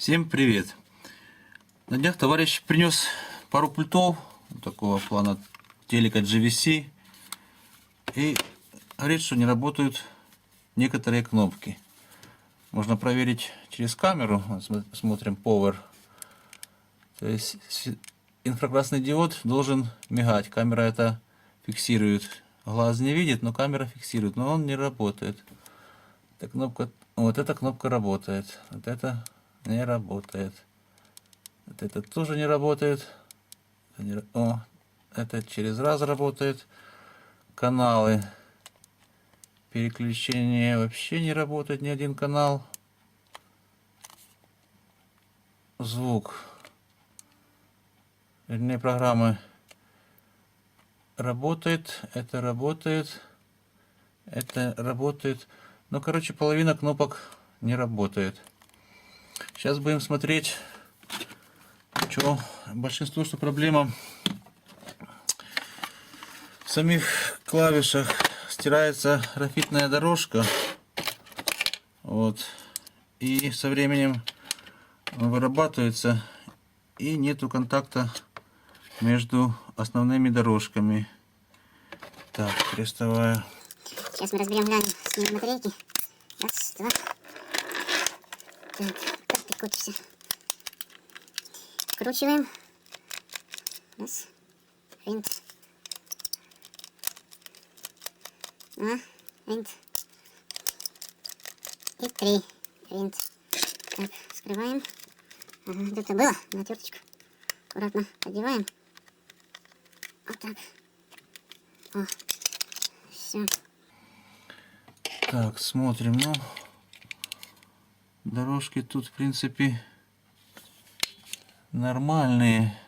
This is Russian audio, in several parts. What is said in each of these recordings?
Всем привет! На днях товарищ принес пару пультов такого плана телека GVC и говорит, что не работают некоторые кнопки. Можно проверить через камеру. Смотрим Power. То есть инфракрасный диод должен мигать. Камера это фиксирует. Глаз не видит, но камера фиксирует. Но он не работает. Эта кнопка, вот эта кнопка работает. Вот это не работает. Вот это тоже не работает. Это через раз работает. Каналы переключения вообще не работает, ни один канал. Звук, вернее, программы работает, это работает, это работает. Но, короче, половина кнопок не работает. Сейчас будем смотреть, что большинство, что проблема в самих клавишах. Стирается графитная дорожка, вот, и со временем вырабатывается, и нету контакта между основными дорожками. Так, переставаю. Сейчас мы разберем, глянем, снимем батарейки. Раз, два. Так, как ты крутишься? Вкручиваем. Раз. Винт. Два. Винт. И три. Винт. Так, скрываем. Ага, где-то было на отверточку. Аккуратно поддеваем. Вот так. О. Все. Так, смотрим. Ну, дорожки тут, в принципе, нормальные.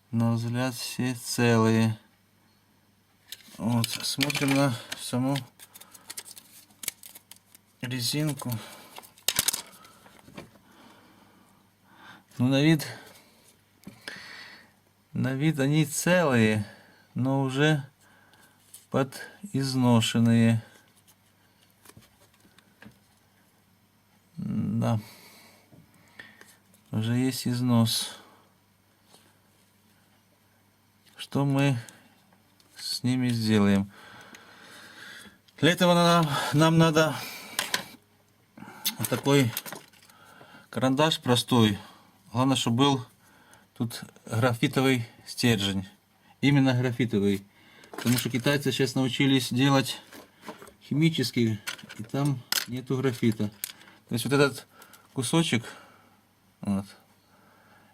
На взгляд все целые. Вот, смотрим на саму резинку. Ну, на вид они целые, но уже подизношенные. Да, уже есть износ. Что мы с ними сделаем? Для этого нам надо вот такой карандаш простой. Главное, чтобы был тут графитовый стержень. Именно графитовый. Потому что китайцы сейчас научились делать химический, и там нету графита. То есть вот этот кусочек вот,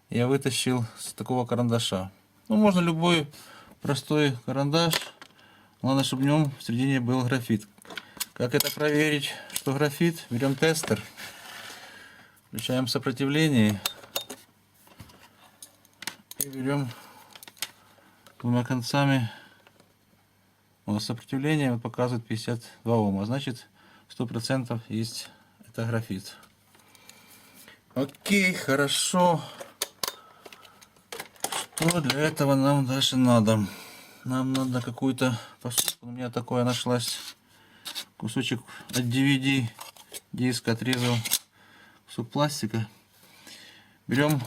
я вытащил с такого карандаша. Ну, можно любой простой карандаш. Главное, чтобы в нем в середине был графит. Как это проверить, что графит? Берем тестер, включаем сопротивление и берем двумя концами. Вот, сопротивление показывает 52 Ома, значит 100% есть это графит. Окей, хорошо. Что для этого нам дальше надо? Нам надо какую-то посудку. У меня такое нашлась. Кусочек от DVD диска отрезал. Кусок пластика. Берем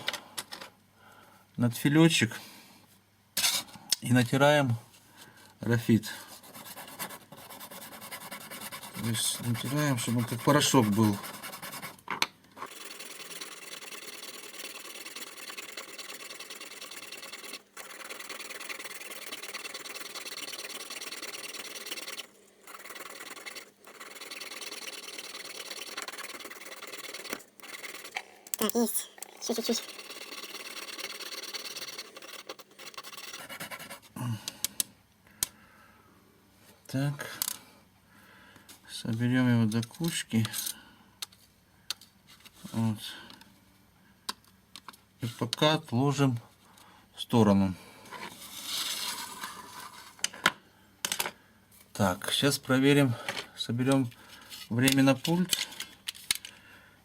надфилечек и натираем графит. То есть натираем, чтобы он как порошок был. Так, есть. Еще чуть-чуть. Так, соберем его до кучки. Вот. И пока отложим в сторону. Так, сейчас проверим, соберем время на пульт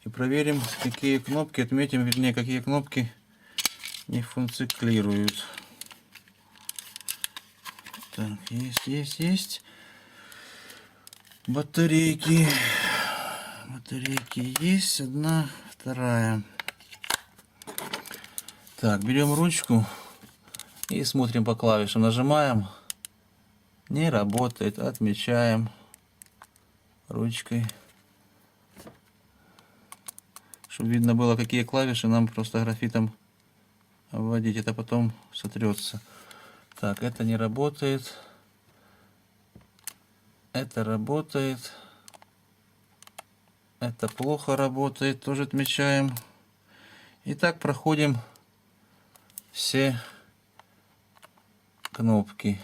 и проверим, какие кнопки, отметим, вернее, какие кнопки не функционируют. Так, есть. Батарейки есть. Одна, Вторая. Так, берем ручку и смотрим по клавишам. Нажимаем. Не работает. Отмечаем ручкой. Чтобы видно было, какие клавиши нам просто графитом вводить. Это потом сотрется. Так, это не работает. Это работает. Это плохо работает. Тоже отмечаем. И так проходим все кнопки.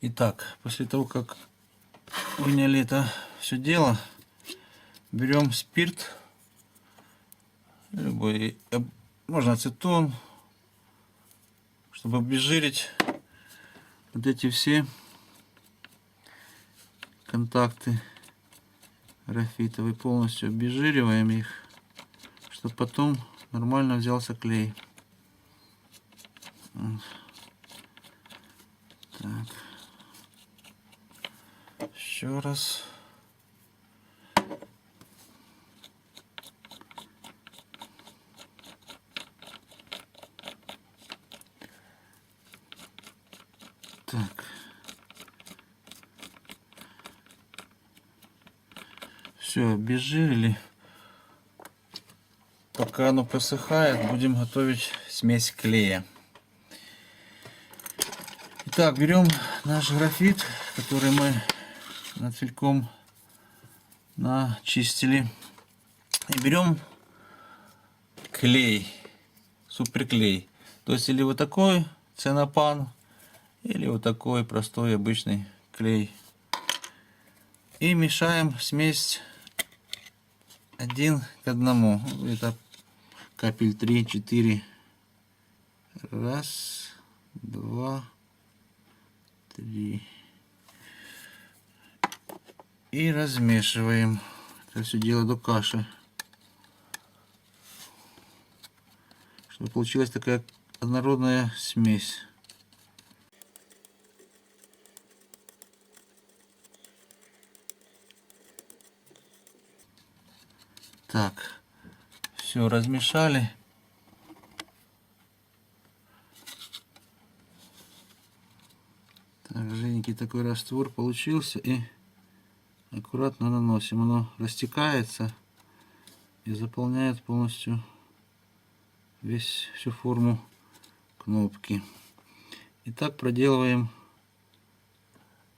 Итак, после того, как выняли это все дело, берем спирт, любой, можно ацетон, чтобы обезжирить вот эти все контакты графитовые. Полностью обезжириваем их, чтобы потом нормально взялся клей. Вот. Так. Еще раз. Так. Все, обезжирили. Пока оно просыхает, будем готовить смесь клея. Итак, берем наш графит, который мы над фильком начистили. И берем клей, суперклей. То есть или вот такой ценопан, или вот такой простой обычный клей. И мешаем смесь 1 к 1. Это капель 3-4. Раз, два, три. И размешиваем это все дело до каши, чтобы получилась такая однородная смесь. Так, все размешали. Так, жиденький такой раствор получился, и аккуратно наносим. Оно растекается и заполняет полностью всю форму кнопки. И так проделываем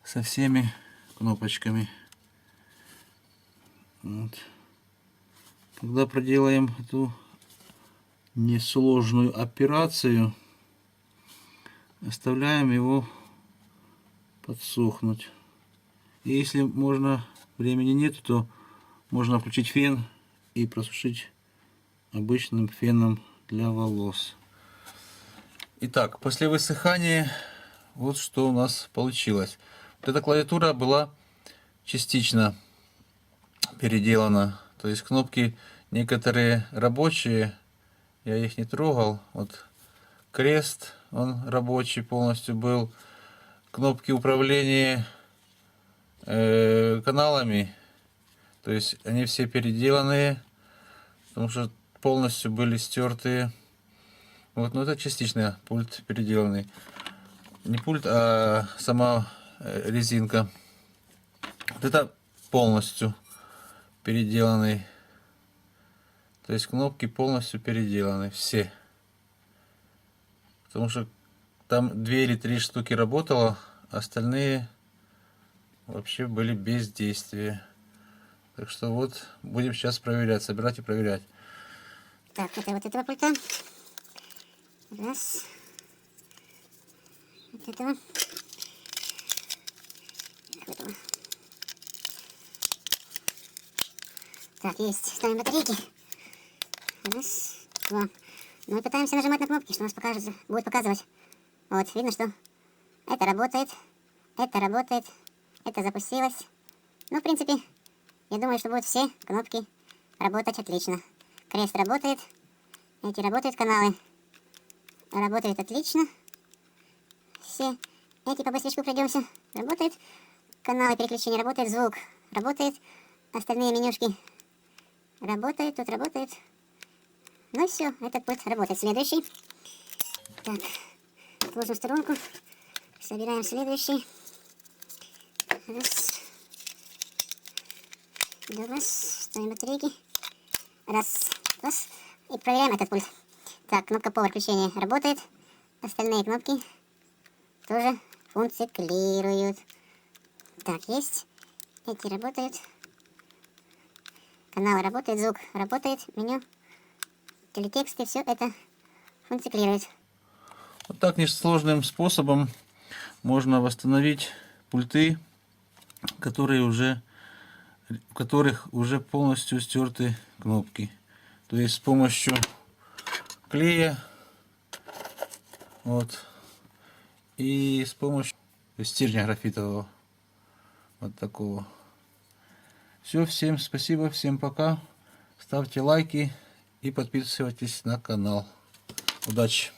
со всеми кнопочками. Вот. Когда проделаем эту несложную операцию, оставляем его подсохнуть. И если времени нет, то можно включить фен и просушить обычным феном для волос. Итак, после высыхания вот что у нас получилось. Вот эта клавиатура была частично переделана. То есть кнопки некоторые рабочие, я их не трогал. Вот крест, он рабочий полностью был. Кнопки управления каналами, то есть они все переделанные, потому что полностью были стертые. Вот, но это частично пульт переделанный. Не пульт, а сама резинка. Вот это полностью переделанный. То есть кнопки полностью переделаны, все. Потому что там 2 или 3 штуки работало, остальные вообще были без действия. Так что вот будем сейчас проверять, собирать и проверять. Так, это вот этого пульта. Раз. Вот этого. Вот этого. Так, есть. Ставим батарейки. Раз, два. Ну и пытаемся нажимать на кнопки, что у нас будет показывать. Вот, видно, что это работает, это запустилось. Ну, в принципе, я думаю, что будут все кнопки работать отлично. Крест работает, эти работают каналы. Работает отлично. Все эти по быстрячку пройдемся. Работает. Каналы переключения работает, звук работает. Остальные менюшки Работает, тут работает. Ну все, этот пульт работает. Следующий. Так, отложим в сторонку. Собираем следующий. Раз. Два. Ставим батарейки. Раз. Два. И проверяем этот пульт. Так, кнопка Power включения работает. Остальные кнопки тоже функционируют. Так, есть. Эти работают. Канал работает, звук работает, меню, телетексты, все это функционирует. Вот так несложным способом можно восстановить пульты, в которых уже полностью стерты кнопки. То есть с помощью клея, вот, и с помощью стержня графитового, вот такого. Все, всем спасибо, всем пока. Ставьте лайки и подписывайтесь на канал. Удачи!